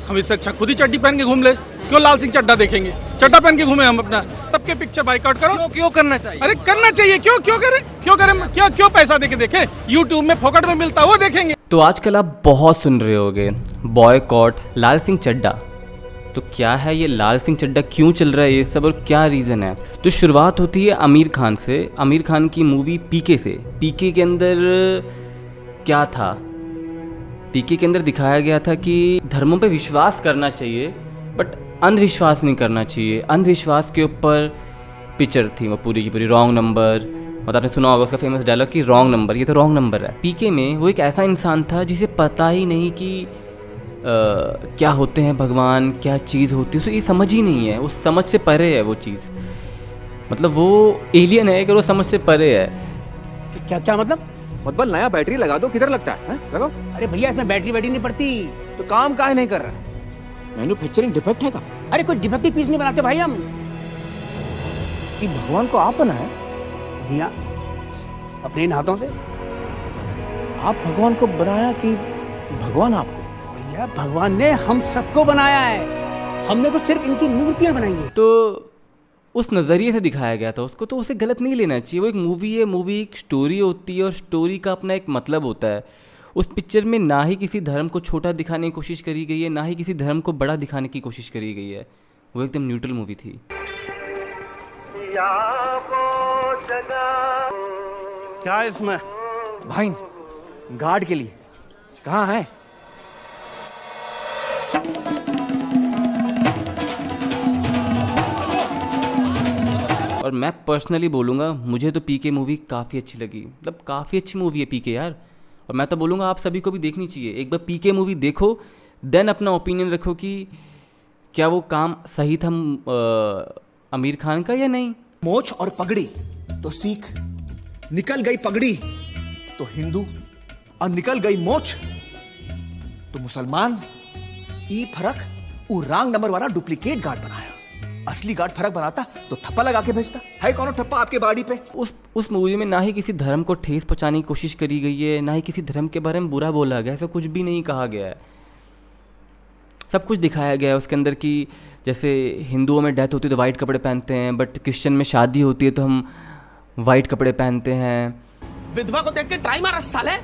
हम इससे अच्छा खुद ही चड्डी पहन के घूम ले। क्यों लाल सिंह चड्डा देखेंगे, चड्डा पहन के घूमे हम अपना। सबके पिक्चर बाइकआउट करो। क्यों करना चाहिए? अरे करना चाहिए, क्यों करें क्यों पैसा देके देखे? यूट्यूब में फोकट में मिलता वो देखेंगे। तो आजकल आप बहुत सुन रहे होगे बॉयकॉट लाल सिंह चड्डा। तो क्या है ये लाल सिंह चड्डा, क्यों चल रहा है ये सब और क्या रीज़न है? तो शुरुआत होती है आमिर खान से, आमिर खान की मूवी पीके से। पीके के अंदर क्या था? पीके के अंदर दिखाया गया था कि धर्मों पे विश्वास करना चाहिए बट अंधविश्वास नहीं करना चाहिए। अंधविश्वास के ऊपर पिक्चर थी वो पूरी की पूरी। रॉन्ग नंबर, मतलब आपने सुना होगा उसका फेमस डायलॉग कि रॉन्ग नंबर, ये तो रॉन्ग नंबर है। पीके में वो एक ऐसा इंसान था जिसे पता ही नहीं कि क्या होते हैं भगवान, क्या चीज़ होती है, उसे ये समझ ही नहीं है। उस समझ से परे है वो चीज़, मतलब वो एलियन है अगर वो समझ से परे है। क्या मतलब? मतबल नया बैटरी लगा दो, किधर लगता है? लगाओ। अरे भैया इसमें बैटरी नहीं पड़ती। तो काम काहे नहीं कर रहा? मैन्युफैक्चरिंग डिफेक्ट है का? अरे कोई डिफेक्टिव पीस नहीं बनाते भाई हम। कि भगवान को आप बनाए? जी हाँ, अपने इन हाथों से। आप भगवान को बनाया कि भगवान आपको? भैया भगवान ने हम सबको बनाया है, हमने तो सिर्फ इनकी मूर्तियां बनाई है। तो उस नज़रिए से दिखाया गया था उसको, तो उसे गलत नहीं लेना चाहिए। वो एक मूवी है, मूवी एक स्टोरी होती है और स्टोरी का अपना एक मतलब होता है। उस पिक्चर में ना ही किसी धर्म को छोटा दिखाने की कोशिश करी गई है, ना ही किसी धर्म को बड़ा दिखाने की कोशिश करी गई है। वो एकदम न्यूट्रल मूवी थी। क्या है इसमें? भाई गार्ड के लिए कहाँ है? और मैं पर्सनली बोलूँगा, मुझे तो पीके मूवी काफ़ी अच्छी लगी। मतलब काफ़ी अच्छी मूवी है पीके यार। और मैं तो बोलूँगा आप सभी को भी देखनी चाहिए। एक बार पीके मूवी देखो, देन अपना ओपिनियन रखो कि क्या वो काम सही था आमिर खान का या नहीं। मोछ और पगड़ी तो सिख, निकल गई पगड़ी तो हिंदू, और निकल गई मोछ तो मुसलमान। ई फर्क वो रॉन्ग नंबर वाला डुप्लीकेट गार्ड बनाया। असली गार्ड फर्क बनाता तो ठप्पा लगा के भेजता है। कौन ठप्पा आपके बॉडी पे? उस मूवी में ना ही किसी धर्म को ठेस पहुंचाने की कोशिश करी गई है, ना ही किसी धर्म के बारे में बुरा बोला गया, ऐसा कुछ भी नहीं कहा गया है। सब कुछ दिखाया गया है उसके अंदर कि जैसे हिंदुओं में डेथ होती है तो वाइट कपड़े पहनते हैं, बट क्रिश्चियन में शादी होती है तो हम वाइट कपड़े पहनते हैं। विधवा को देख के ट्राई मारा साले।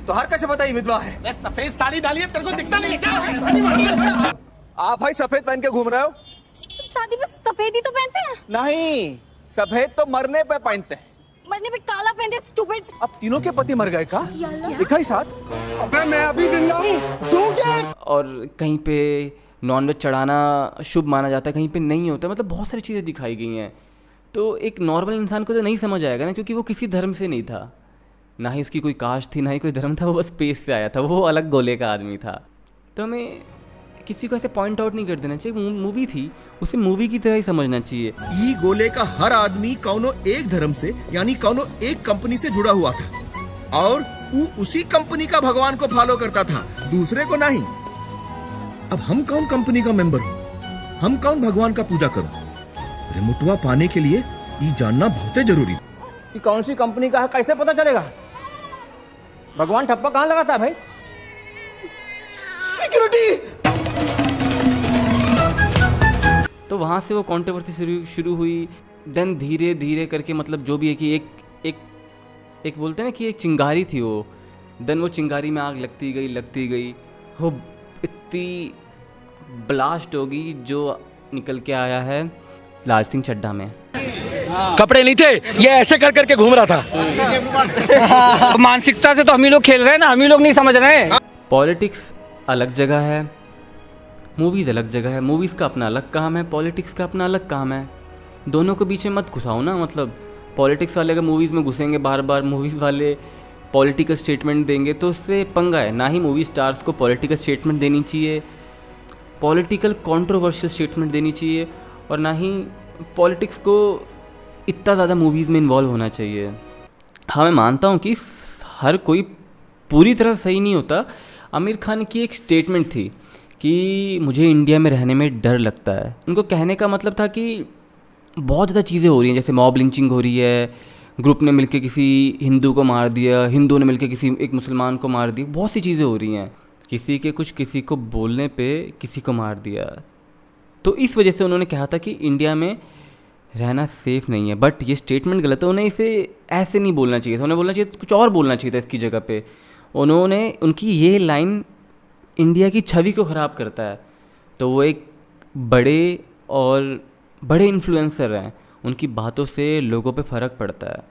तो हर कैसे बताई विधवा है? मैं सफेद साड़ी डाली है, तेरे को दिखता नहीं क्या? आप भाई सफेद पहन के घूम रहे हो? शादी में सफेद ही तो पहनते हैं। नहीं, सफेद तो मरने पे पहनते हैं। मरने पे काला पहनते हैं, स्टूपिड। अब तीनों के पति मर गए का? लिखा ही साथ। अबे मैं अभी जिंदा हूँ, तू क्या? और कहीं पे नॉनवेज चढ़ाना शुभ माना जाता है, कहीं पे नहीं होता। मतलब बहुत सारी चीज़ें दिखाई गई हैं। तो एक नॉर्मल इंसान को तो नहीं समझ आएगा ना, क्योंकि वो किसी धर्म से नहीं था, ना ही उसकी कोई कास्ट थी, ना ही कोई धर्म था। वो बस स्पेस से आया था, वो अलग गोले का आदमी था। तो हमें किसी को ऐसे पॉइंट आउट नहीं कर देना चाहिए। मूवी थी, उसे मूवी की तरह ही समझना चाहिए। ई गोले का हर आदमी कौनो एक धर्म से यानी कौनो एक कंपनी से जुड़ा हुआ था और वो उसी कंपनी का भगवान को फॉलो करता था, दूसरे को नहीं। अब हम कौन कंपनी का मेंबर हूँ, हम कौन भगवान का पूजा करूँ? रिमोटवा पाने के लिए ये जानना बहुत जरूरी है। कि कौन सी कंपनी का है कैसे पता चलेगा? भगवान ठप्पा कहाँ लगाता है भाई? सिक्योरिटी। तो वहाँ से वो कंट्रोवर्सी शुरू हुई। देन धीरे धीरे करके, मतलब जो भी है कि एक बोलते हैं ना कि एक चिंगारी थी वो। देन वो चिंगारी में आग लगती गई, वो इतनी ब्लास्ट होगी जो निकल के आया है लाल सिंह चड्ढा में। कपड़े नहीं थे, ये ऐसे कर करके घूम रहा था। मानसिकता से तो हम ही लोग खेल रहे हैं ना, हम ही लोग नहीं समझ रहे। पॉलिटिक्स अलग जगह है, मूवीज़ अलग जगह है। मूवीज़ का अपना अलग काम है, पॉलिटिक्स का अपना अलग काम है। दोनों के बीच में मत घुसाओ ना। मतलब पॉलिटिक्स वाले अगर मूवीज़ में घुसेंगे बार बार, मूवीज़ वाले पॉलिटिकल स्टेटमेंट देंगे तो उससे पंगा है। ना ही मूवी स्टार्स को पॉलिटिकल स्टेटमेंट देनी चाहिए, पॉलिटिकल कंट्रोवर्शियल स्टेटमेंट देनी चाहिए, और ना ही पॉलिटिक्स को इतना ज़्यादा मूवीज़ में इन्वॉल्व होना चाहिए। हाँ, मैं मानता हूँ कि हर कोई पूरी तरह सही नहीं होता। आमिर खान की एक स्टेटमेंट थी कि मुझे इंडिया में रहने में डर लगता है। उनको कहने का मतलब था कि बहुत ज़्यादा चीज़ें हो रही हैं, जैसे मॉब लिंचिंग हो रही है, ग्रुप ने मिलकर किसी हिंदू को मार दिया, हिंदू ने मिलकर किसी एक मुसलमान को मार दिया, बहुत सी चीज़ें हो रही हैं। किसी को बोलने पे किसी को मार दिया। तो इस वजह से उन्होंने कहा था कि इंडिया में रहना सेफ नहीं है। बट ये स्टेटमेंट गलत है, उन्हें इसे ऐसे नहीं बोलना चाहिए था, उन्हें बोलना चाहिए कुछ और बोलना चाहिए था इसकी जगह पे। उनकी ये लाइन इंडिया की छवि को ख़राब करता है। तो वो एक बड़े इन्फ्लुएंसर हैं, उनकी बातों से लोगों पे फ़र्क पड़ता है।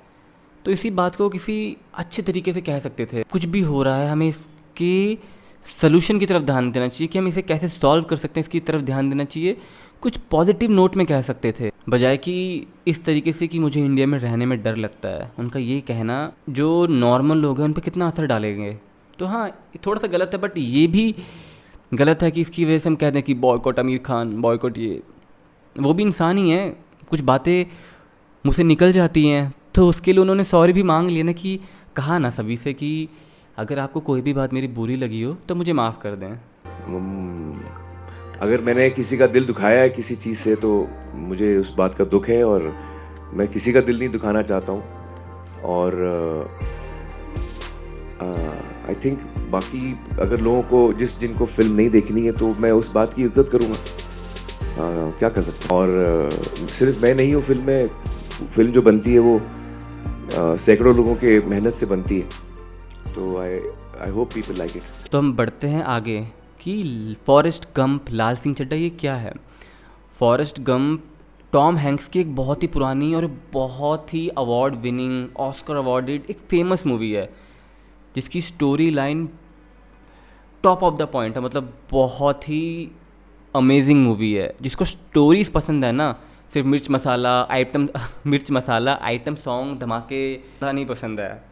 तो इसी बात को किसी अच्छे तरीके से कह सकते थे, कुछ भी हो रहा है हमें इसके सलूशन की तरफ ध्यान देना चाहिए कि हम इसे कैसे सॉल्व कर सकते हैं, इसकी तरफ ध्यान देना चाहिए। कुछ पॉजिटिव नोट में कह सकते थे, बजाय कि इस तरीके से कि मुझे इंडिया में रहने में डर लगता है। उनका ये कहना जो नॉर्मल लोग हैं उन पर कितना असर डालेंगे। तो हाँ, थोड़ा सा गलत है, बट ये भी गलत है कि इसकी वजह से हम कह दें कि बॉयकॉट आमिर खान, बॉयकॉट ये। वो भी इंसान ही है, कुछ बातें मुँह से निकल जाती हैं, तो उसके लिए उन्होंने सॉरी भी मांग लिया ना, कि कहा ना सभी से कि अगर आपको कोई भी बात मेरी बुरी लगी हो तो मुझे माफ़ कर दें। अगर मैंने किसी का दिल दुखाया है किसी चीज़ से तो मुझे उस बात का दुख है, और मैं किसी का दिल नहीं दुखाना चाहता हूँ। और आई थिंक बाकी अगर लोगों को जिनको फिल्म नहीं देखनी है तो मैं उस बात की इज्जत करूँगा, क्या कर सकता हूँ। और सिर्फ मैं नहीं हूँ, फिल्म जो बनती है वो सैकड़ों लोगों के मेहनत से बनती है। तो I hope people like it. तो हम बढ़ते हैं आगे कि फॉरेस्ट गंप, लाल सिंह चड्ढा ये क्या है। फॉरेस्ट गंप टॉम हैंक्स की एक बहुत ही पुरानी और बहुत ही अवार्ड विनिंग, ऑस्कर अवार्डेड एक फेमस मूवी है, जिसकी story line top of the point है। मतलब बहुत ही अमेजिंग मूवी है। जिसको स्टोरीज पसंद है ना, सिर्फ मिर्च मसाला आइटम सॉन्ग धमाके नहीं पसंद है,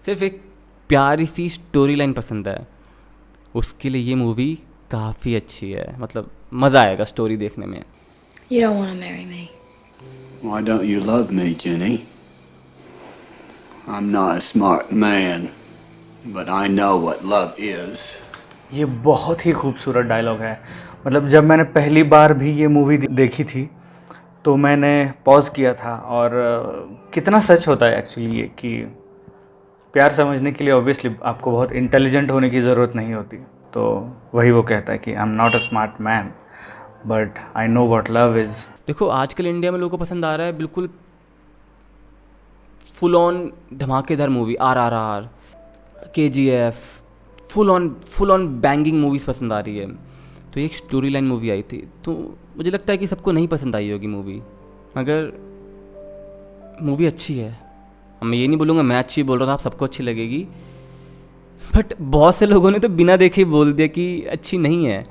सिर्फ एक प्यारी सी स्टोरी लाइन पसंद है, उसके लिए ये मूवी काफ़ी अच्छी है। मतलब मज़ा आएगा स्टोरी देखने में। You don't want to marry me. Why don't you love me, Jenny? I'm not a smart man, but I know what love is. ये बहुत ही खूबसूरत डायलॉग है। मतलब जब मैंने पहली बार भी ये मूवी देखी थी तो मैंने पॉज किया था, और कितना सच होता है एक्चुअली ये कि प्यार समझने के लिए ऑब्वियसली आपको बहुत इंटेलिजेंट होने की ज़रूरत नहीं होती। तो वही वो कहता है कि I am not a smart man but I know what love is. देखो आजकल इंडिया में लोगों को पसंद आ रहा है बिल्कुल फुल ऑन धमाकेदार movie, RRR, KGF, full on banging movies पसंद आ रही है। तो एक स्टोरी लाइन मूवी आई थी, तो मुझे लगता है कि सबको नहीं पसंद आई होगी मूवी, मगर मूवी अच्छी है। मैं ये नहीं बोलूँगा मैं अच्छी बोल रहा था, आप सबको अच्छी लगेगी, बट बहुत से लोगों ने तो बिना देखे ही बोल दिया कि अच्छी नहीं है।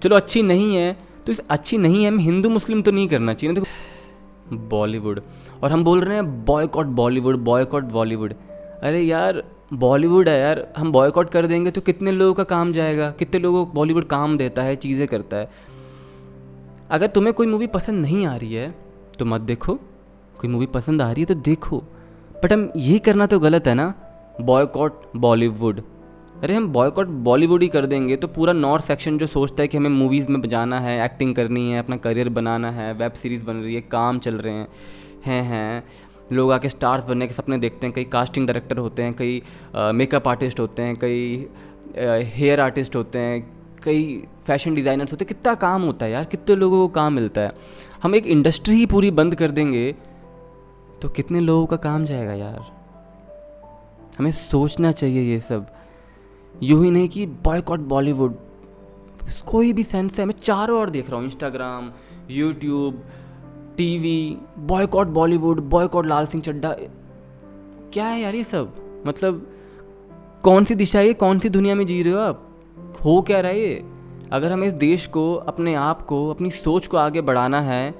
चलो अच्छी नहीं है तो इस अच्छी नहीं है में हिंदू मुस्लिम तो नहीं करना चाहिए ना। देखो बॉलीवुड, और हम बोल रहे हैं बॉयकॉट बॉलीवुड। अरे यार बॉलीवुड है यार, हम बॉयकॉट कर देंगे तो कितने लोगों का काम जाएगा, कितने लोगों को बॉलीवुड काम देता है, चीज़ें करता है। अगर तुम्हें कोई मूवी पसंद नहीं आ रही है तो मत देखो, कोई मूवी पसंद आ रही है तो देखो, बट हम ये करना तो गलत है ना, बॉयकॉट बॉलीवुड। अरे हम बॉयकॉट बॉलीवुड ही कर देंगे तो पूरा नॉर्थ सेक्शन जो सोचता है कि हमें मूवीज़ में जाना है, एक्टिंग करनी है, अपना करियर बनाना है, वेब सीरीज़ बन रही है, काम चल रहे हैं लोग आके स्टार्स बनने के सपने देखते हैं। कई कास्टिंग डायरेक्टर होते हैं, कई मेकअप आर्टिस्ट होते हैं, कई हेयर आर्टिस्ट होते हैं, कई फैशन डिज़ाइनर्स होते हैं। कितना काम होता है यार, कितने लोगों को काम मिलता है। हम एक इंडस्ट्री ही पूरी बंद कर देंगे तो कितने लोगों का काम जाएगा यार। हमें सोचना चाहिए ये सब, यूँ ही नहीं कि बॉयकॉट बॉलीवुड, कोई भी सेंस है। मैं चारों ओर देख रहा हूँ, Instagram, YouTube, TV, boycott Bollywood, boycott Lal Singh Chaddha. क्या है यार ये सब? मतलब कौन सी दिशा है, कौन सी दुनिया में जी रहे हो आप? हो क्या रहा है ये? अगर हमें इस देश को, अपने आप को, अपनी सोच को आगे बढ़ाना है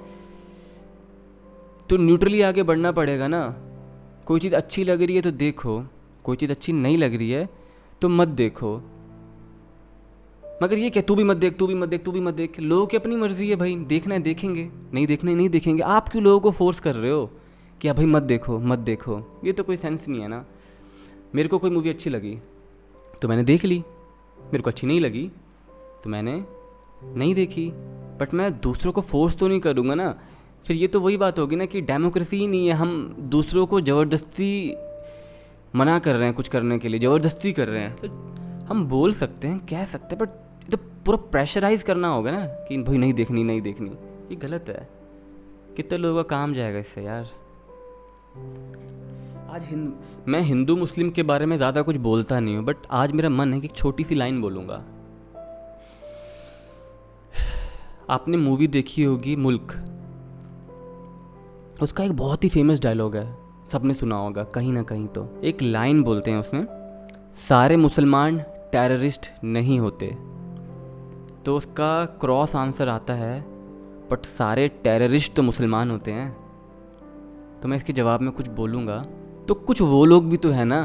तो न्यूट्रली आगे बढ़ना पड़ेगा ना। कोई चीज़ अच्छी लग रही है तो देखो, कोई चीज़ अच्छी नहीं लग रही है तो मत देखो। मगर ये क्या तू भी मत देख। लोगों की अपनी मर्जी है भाई, देखना है देखेंगे, नहीं देखना है नहीं देखेंगे। आप क्यों लोगों को फोर्स कर रहे हो कि भाई मत देखो? ये तो कोई सेंस नहीं है ना। मेरे को कोई मूवी अच्छी लगी तो मैंने देख ली, मेरे को अच्छी नहीं लगी तो मैंने नहीं देखी, बट मैं दूसरों को फोर्स तो नहीं करूँगा ना। फिर ये तो वही बात होगी ना कि डेमोक्रेसी ही नहीं है, हम दूसरों को ज़बरदस्ती मना कर रहे हैं कुछ करने के लिए, ज़बरदस्ती कर रहे हैं। तो हम बोल सकते हैं, कह सकते हैं, बट तो पूरा प्रेशराइज करना होगा ना कि भाई नहीं देखनी नहीं देखनी, ये गलत है। कितने लोगों का काम जाएगा इससे यार। आज मैं हिंदू मुस्लिम के बारे में ज़्यादा कुछ बोलता नहीं हूँ, बट आज मेरा मन है कि एक छोटी सी लाइन बोलूँगा। आपने मूवी देखी होगी मुल्क, उसका एक बहुत ही फेमस डायलॉग है, सबने सुना होगा कहीं ना कहीं। तो एक लाइन बोलते हैं उसमें, सारे मुसलमान टेररिस्ट नहीं होते। तो उसका क्रॉस आंसर आता है, बट सारे टेररिस्ट तो मुसलमान होते हैं। तो मैं इसके जवाब में कुछ बोलूँगा, तो कुछ वो लोग भी तो है ना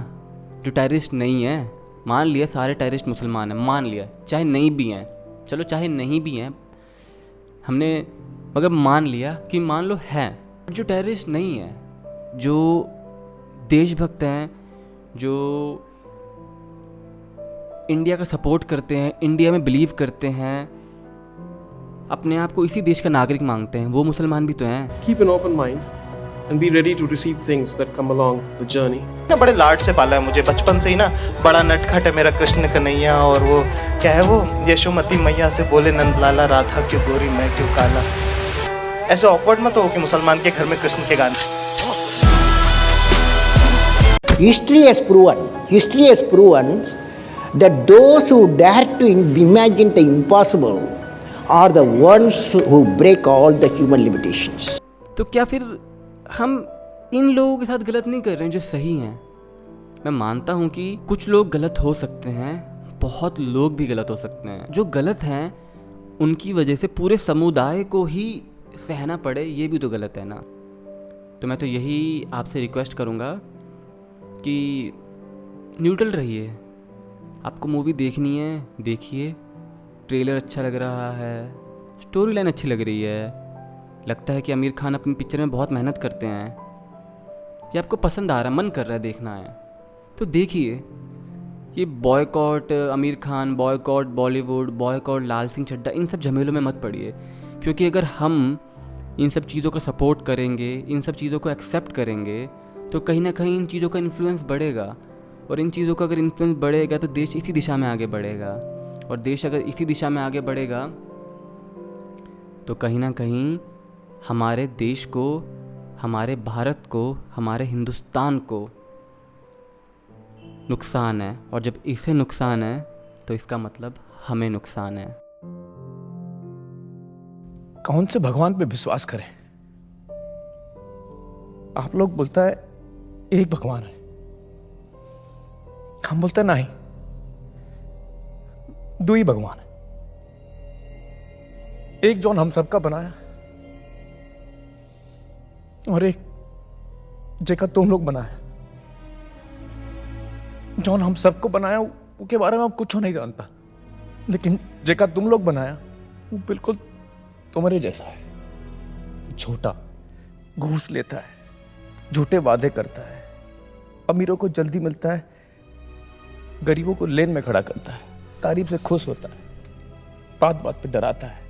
जो टेररिस्ट नहीं है। मान लिया सारे टेररिस्ट मुसलमान हैं, मान लिया, चाहे नहीं भी हैं, चलो चाहे नहीं भी हैं हमने, मगर मान लिया कि मान लो हैं। जो टेररिस्ट नहीं है, जो देशभक्त हैं, जो इंडिया का सपोर्ट करते हैं, इंडिया में बिलीव करते हैं, अपने आप को इसी देश का नागरिक मांगते हैं, वो मुसलमान भी तो हैं। Keep an open mind and be ready to receive things that come along the journey. बड़े लाड से पाला है मुझे बचपन से ही ना, बड़ा नटखट है मेरा कृष्ण कन्हैया। और वो क्या है, वो यशोमती मैया से बोले नंदलाला, राधा क्यों गोरी मैं क्यों काला। ऐसे ऑकवर्ड मत हो कि मुसलमान के घर में कृष्ण के गाने। History has proven that those who dare to imagine the impossible are the ones who break all the human limitations. तो क्या फिर हम इन लोगों के साथ गलत नहीं कर रहे हैं जो सही हैं? मैं मानता हूँ कि कुछ लोग गलत हो सकते हैं, बहुत लोग भी गलत हो सकते हैं। जो गलत हैं उनकी वजह से पूरे समुदाय को ही सहना पड़े, ये भी तो गलत है ना। तो मैं तो यही आपसे रिक्वेस्ट करूँगा कि न्यूट्रल रहिए। आपको मूवी देखनी है देखिए, ट्रेलर अच्छा लग रहा है, स्टोरी लाइन अच्छी लग रही है, लगता है कि आमिर खान अपनी पिक्चर में बहुत मेहनत करते हैं, ये आपको पसंद आ रहा है, मन कर रहा है देखना है, तो देखिए। ये boycott Aamir Khan, boycott Bollywood, boycott Lal Singh Chaddha, इन सब झमेलों में मत पड़िए। क्योंकि अगर हम इन सब चीज़ों को सपोर्ट करेंगे, इन सब चीज़ों को एक्सेप्ट करेंगे, तो कहीं ना कहीं इन चीज़ों का इन्फ्लुएंस बढ़ेगा। और इन चीज़ों का अगर इन्फ्लुएंस बढ़ेगा तो देश इसी दिशा में आगे बढ़ेगा। और देश अगर इसी दिशा में आगे बढ़ेगा तो कहीं ना कहीं हमारे देश को, हमारे भारत को, हमारे हिंदुस्तान को नुकसान है। और जब इसे नुकसान है तो इसका मतलब हमें नुकसान है। कौन से भगवान पे विश्वास करें? आप लोग बोलता है एक भगवान है, हम बोलते नहीं, दो ही भगवान है। एक जौन हम सबका बनाया और एक जेका तुम लोग बनाया। जौन हम सबको बनाया उसके बारे में हम कुछ नहीं जानता, लेकिन जेका तुम लोग बनाया वो बिल्कुल तुम्हारे जैसा है। छोटा, घूस लेता है, झूठे वादे करता है, अमीरों को जल्दी मिलता है, गरीबों को लेन में खड़ा करता है, तारीफ से खुश होता है, बात बात पे डराता है।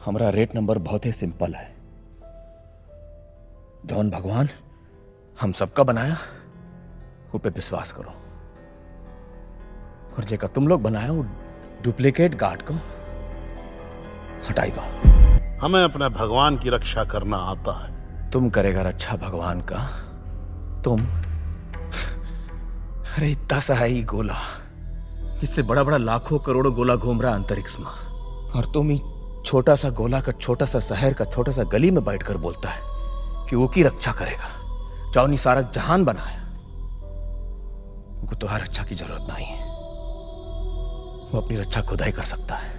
हमारा रेट नंबर बहुत ही सिंपल है। जौन भगवान हम सबका बनाया वो पे विश्वास करो, और जेका तुम लोग बनाया वो डुप्लीकेट गार्ड को हटाई दो। हमें अपने भगवान की रक्षा करना आता है। तुम करेगा रक्षा भगवान का? तुम? अरे इतना सा है ही गोला, इससे बड़ा बड़ा लाखों करोड़ों गोला घूम रहा अंतरिक्ष में, और तुम ही छोटा सा गोला का छोटा सा शहर का छोटा सा गली में बैठकर बोलता है कि वो की रक्षा करेगा। जौन सारा जहान बनाया उनको तो हर रक्षा की जरूरत नहीं है, वो अपनी रक्षा खुद ही कर सकता है।